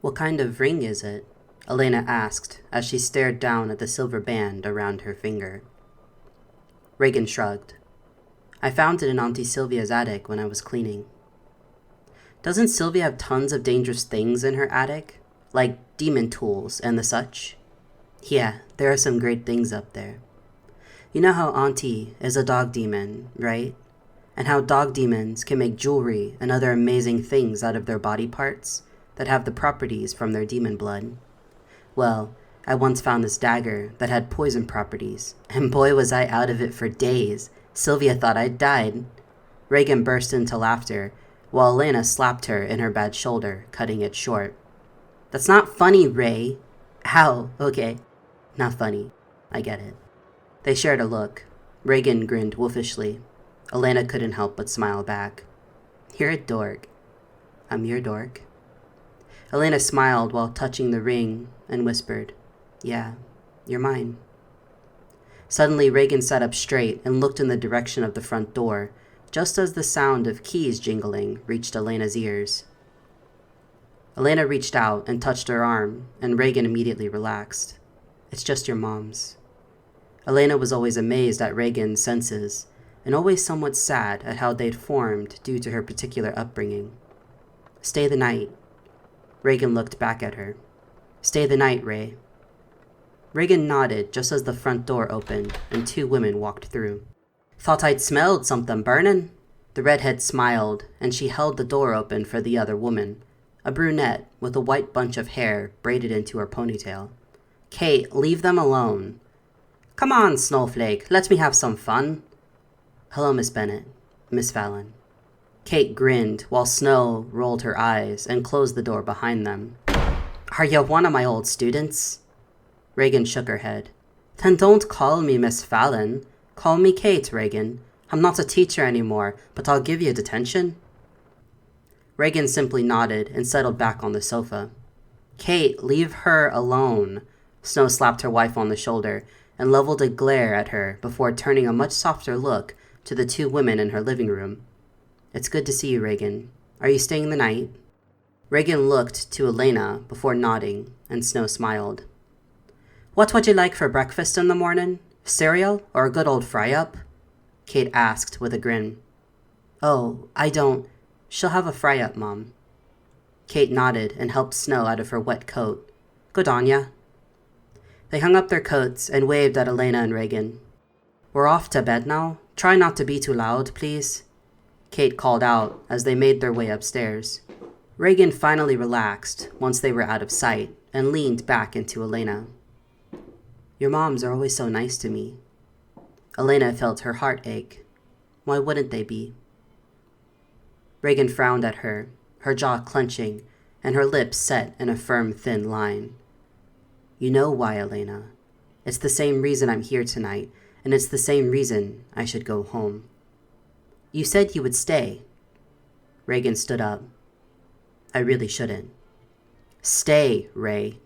What kind of ring is it? Elena asked as she stared down at the silver band around her finger. Reagan shrugged. I found it in Auntie Sylvia's attic when I was cleaning. Doesn't Sylvia have tons of dangerous things in her attic? Like demon tools and the such? Yeah, there are some great things up there. You know how Auntie is a dog demon, right? And how dog demons can make jewelry and other amazing things out of their body parts that have the properties from their demon blood. Well, I once found this dagger that had poison properties, and boy was I out of it for days. Sylvia thought I'd died. Reagan burst into laughter, while Elena slapped her in her bad shoulder, cutting it short. That's not funny, Ray. Ow, okay. Not funny. I get it. They shared a look. Reagan grinned wolfishly. Elena couldn't help but smile back. You're a dork. I'm your dork. Elena smiled while touching the ring and whispered, Yeah, you're mine. Suddenly, Reagan sat up straight and looked in the direction of the front door, just as the sound of keys jingling reached Elena's ears. Elena reached out and touched her arm, and Reagan immediately relaxed. It's just your mom's. Elena was always amazed at Reagan's senses, and always somewhat sad at how they'd formed due to her particular upbringing. Stay the night. Reagan looked back at her. Stay the night, Ray. Reagan nodded just as the front door opened and two women walked through. Thought I'd smelled something burning. The redhead smiled, and she held the door open for the other woman, a brunette with a white bunch of hair braided into her ponytail. Kate, leave them alone. Come on, Snowflake, let me have some fun. Hello, Miss Bennett. Miss Fallon. Kate grinned while Snow rolled her eyes and closed the door behind them. Are you one of my old students? Reagan shook her head. Then don't call me Miss Fallon. Call me Kate, Reagan. I'm not a teacher anymore, but I'll give you detention. Reagan simply nodded and settled back on the sofa. Kate, leave her alone. Snow slapped her wife on the shoulder and leveled a glare at her before turning a much softer look to the two women in her living room. It's good to see you, Reagan. Are you staying the night? Reagan looked to Elena before nodding, and Snow smiled. What would you like for breakfast in the morning? Cereal or a good old fry-up? Kate asked with a grin. Oh, I don't. She'll have a fry-up, Mom. Kate nodded and helped Snow out of her wet coat. Good on ya. They hung up their coats and waved at Elena and Reagan. We're off to bed now. Try not to be too loud, please. Kate called out as they made their way upstairs. Reagan finally relaxed once they were out of sight and leaned back into Elena. Your moms are always so nice to me. Elena felt her heart ache. Why wouldn't they be? Reagan frowned at her, her jaw clenching and her lips set in a firm, thin line. You know why, Elena. It's the same reason I'm here tonight, and it's the same reason I should go home. You said you would stay. Reagan stood up. I really shouldn't. Stay, Ray.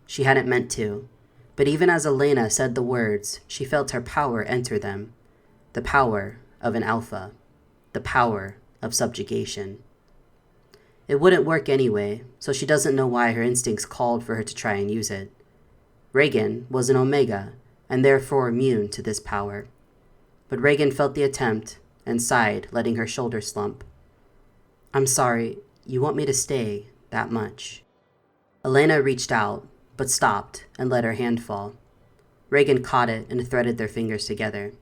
She hadn't meant to, but even as Elena said the words, she felt her power enter them. The power of an alpha. The power of subjugation. It wouldn't work anyway, so she doesn't know why her instincts called for her to try and use it. Reagan was an Omega, and therefore immune to this power. But Reagan felt the attempt and sighed, letting her shoulders slump. I'm sorry, you want me to stay that much. Elena reached out, but stopped and let her hand fall. Reagan caught it and threaded their fingers together.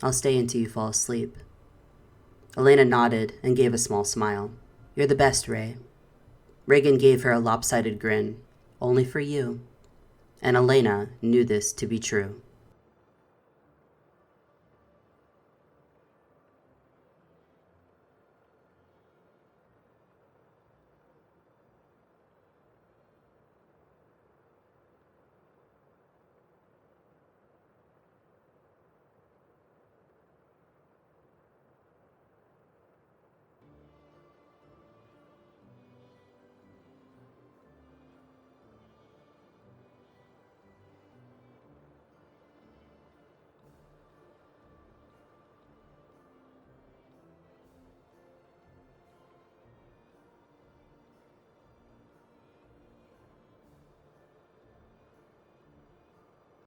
I'll stay until you fall asleep. Elena nodded and gave a small smile. You're the best, Ray. Reagan gave her a lopsided grin. Only for you. And Elena knew this to be true.